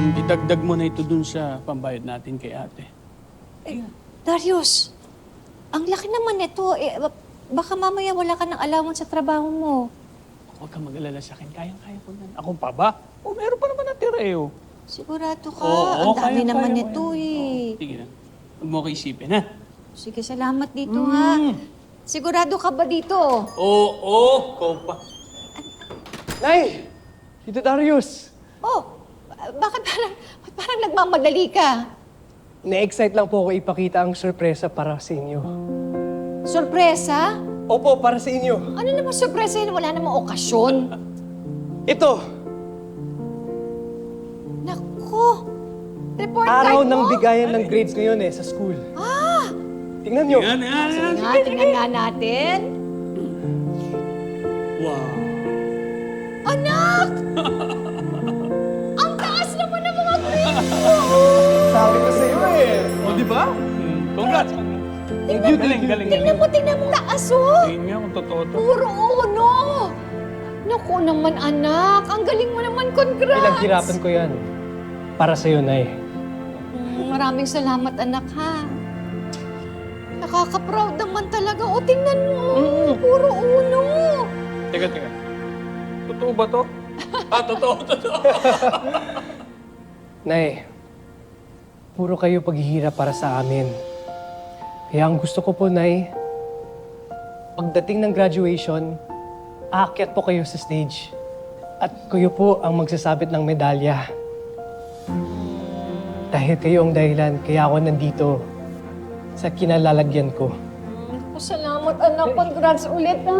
Idagdag mo na ito dun sa pambayad natin kay ate. Darius, ang laki naman nito. Baka mamaya wala ka ng allowance sa trabaho mo. Huwag kang mag-alala sa akin. Kayang-kaya ko yan. Ako pa ba? Meron pa naman natira eh. Sigurado ka. Oo, ang dami kaya, naman kaya, nito kaya. eh. Oo, sige na. Huwag mo ko isipin, ha? Sige, salamat dito ha. Sigurado ka ba dito? Oo, ko pa. Nay! Tito Darius! Bakit parang nagmamadali ka? Na-excite lang po ako ipakita ang sorpresa para sa inyo. Sorpresa? Opo, para sa inyo. Ano naman sorpresa yun? Wala namang okasyon. Ito, Naku! Report araw card ng mo? bigayan ng grades ngayon sa school. Tingnan nyo. Yan. Sige nga, tingnan nga natin. Wow. Anak! Ang taas naman ng mga grades mo! Sabi ko sa iyo O, di ba? Congrats. Galing. Tingnan mo taas oh! Tingin nga kung totoo to. Puro uno! Naku naman anak, ang galing mo naman, congrats! Pinaghirapan ko yan. Para sa iyo, Nay. Maraming salamat anak ha. Nakaka-proud naman talaga. O tingnan mo, puro uno! Teka. Totoo ba to? Totoo. Nay, puro kayo paghihirap para sa amin. Kaya ang gusto ko po, Nay, pagdating ng graduation, aakyat po kayo sa stage. At kayo po ang magsasabit ng medalya. Dahil kayo ang dahilan, kaya ako nandito sa kinalalagyan ko. Naku, salamat anak. Congrats ulit ha.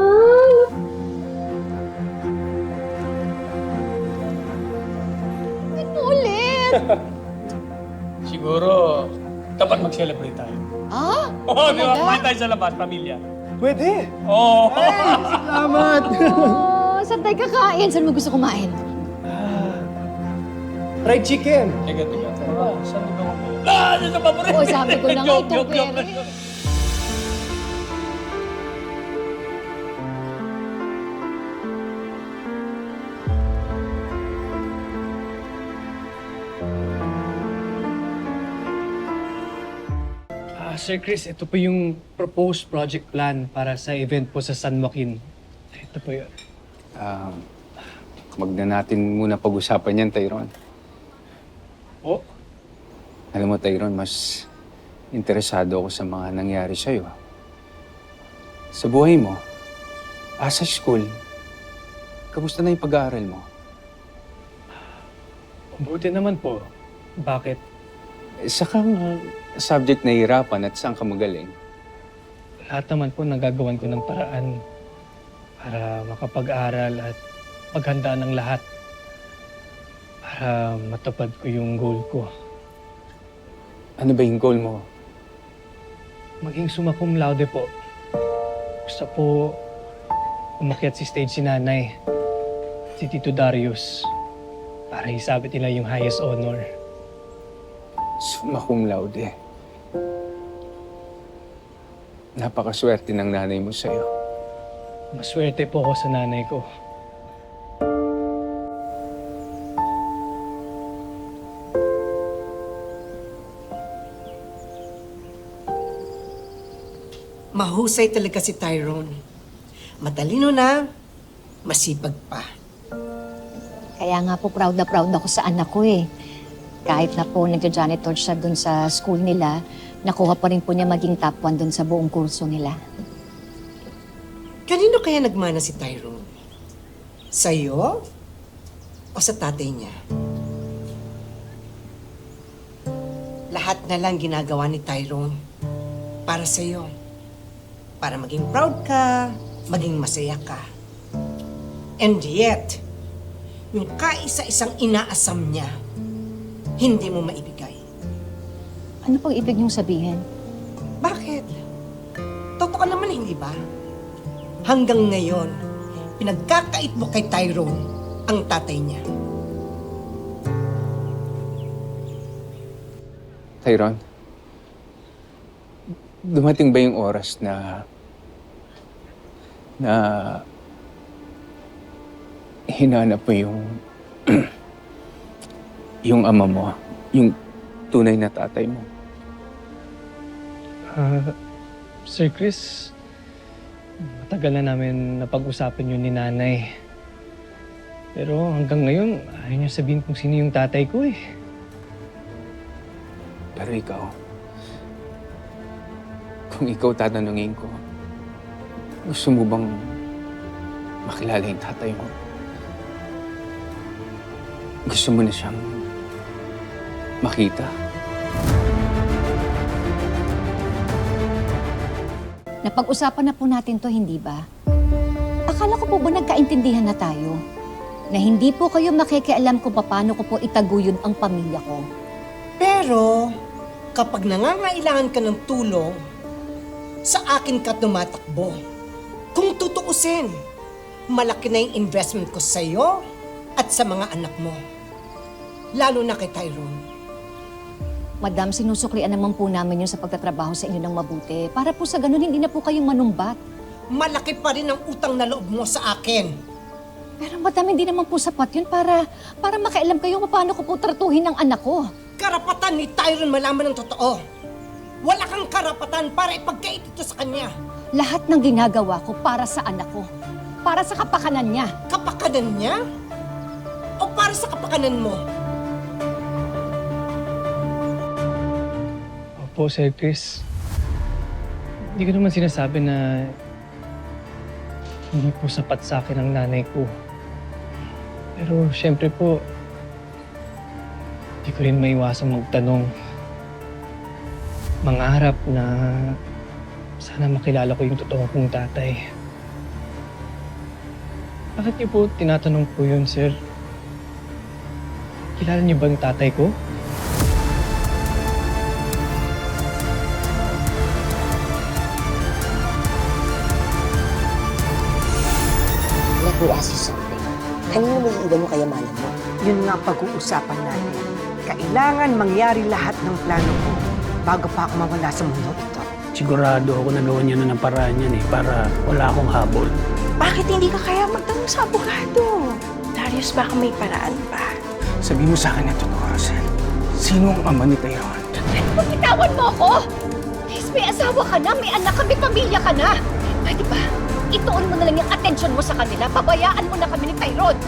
Ano ulit? Siguro, dapat mag-celebrate tayo. Ah? Oo, di ba? Talaga? Kumain tayo sa labas, pamilya. Pwede! Oo. Salamat! Oh, saan tayo kakain? Saan mo gusto kumain? Fried chicken! Teka. Saan mo ba ako? Ano sa paborito? Oo, sabi ko na nga Joke, itong joke, joke. pere. Sir Chris, ito po yung proposed project plan para sa event po sa San Joaquin. Ito po yun. Wag na natin muna pag-usapan yan, Tyrone. Oh? Alam mo, Tyrone, mas interesado ako sa mga nangyari sa'yo. Sa buhay mo, sa school, kamusta na yung pag-aaral mo? Mabuti naman po. Bakit? Sa kang subject na hirapan at saan ka magaling? Lahat naman po nagagawan ko ng paraan para makapag-aral at maghandaan ng lahat para matupad ko yung goal ko. Ano ba yung goal mo? Maging summa cum laude po. Gusto po umakyat si stage si nanay, si Tito Darius, para isabit nila yung highest honor. Summa cum laude. Napakaswerte ng nanay mo sa'yo. Maswerte po ako sa nanay ko. Mahusay talaga si Tyrone. Matalino na, masipag pa. Kaya nga po proud na proud ako sa anak ko eh. Kahit na po nagja-janitor siya dun sa school nila, nakuha pa rin po niya maging top 1 dun sa buong kurso nila. Kanino kaya nagmana si Tyrone? Sa'yo? O sa tatay niya? Lahat na lang ginagawa ni Tyrone para sa'yo. Para maging proud ka, maging masaya ka. And yet, yung kaisa-isang inaasam niya, hindi mo maibigay. Ano pang ibig niyong sabihin? Bakit? Totoo naman, hindi ba? Hanggang ngayon, pinagkakait mo kay Tyrone ang tatay niya. Tyrone, dumating ba yung oras na hinanap mo yung yung ama mo, yung tunay na tatay mo. Sir Chris, matagal na namin napag-usapan yun ni nanay. Pero hanggang ngayon, ayaw niya sabihin kung sino yung tatay ko eh. Pero ikaw, kung ikaw tatanungin ko, gusto mo bang makilala yung tatay mo? Gusto mo na siyang makita? Napag-usapan na po natin to, hindi ba? Akala ko po ba nagkaintindihan na tayo? Na hindi po kayo makikialam kung paano ko po itaguyod ang pamilya ko. Pero, kapag nangangailangan ka ng tulong, sa akin ka tumatakbo. Kung tutuusin, malaki na yung investment ko sa iyo at sa mga anak mo. Lalo na kay Tyrone. Madam, sinusuklian naman po namin yun sa pagtatrabaho sa inyo ng mabuti. Para po sa ganun, hindi na po kayong manumbat. Malaki pa rin ang utang na loob mo sa akin. Pero madam, hindi naman po sapat yun para makialam kayo kung paano ko po tratuhin ang anak ko. Karapatan ni Tyrone malaman ng totoo. Wala kang karapatan para ipagkait ito sa kanya. Lahat ng ginagawa ko para sa anak ko. Para sa kapakanan niya. Kapakanan niya? O para sa kapakanan mo? Opo, Sir Chris. Hindi ko naman sinasabi na hindi po sapat sa akin ang nanay ko. Pero syempre po, hindi ko rin maiwasang magtanong. Mangarap na sana makilala ko yung totoo kong tatay. Bakit niyo po tinatanong po yun, sir? Kilala niyo ba ang tatay ko? Let me ask you something. Kanino mo iiwan mo kayamanan mo? Yun nga pag-uusapan natin. Kailangan mangyari lahat ng plano ko bago pa ako mawala sa mundo ito. Sigurado ako nagawa niya na ng paraan yan para wala akong habol. Bakit hindi ka kaya magtanong sa abogado? Darius, baka may paraan pa. Sabi mo sa akin na totoo, Rosel. Sino ang ama ni Tyrone? Bitawan mo ako! Please, may asawa ka na, may anak ka, may pamilya ka na. Pwede ba? Ituon mo na lang yung atensyon mo sa kanila. Pabayaan mo na kami ni Tyrone.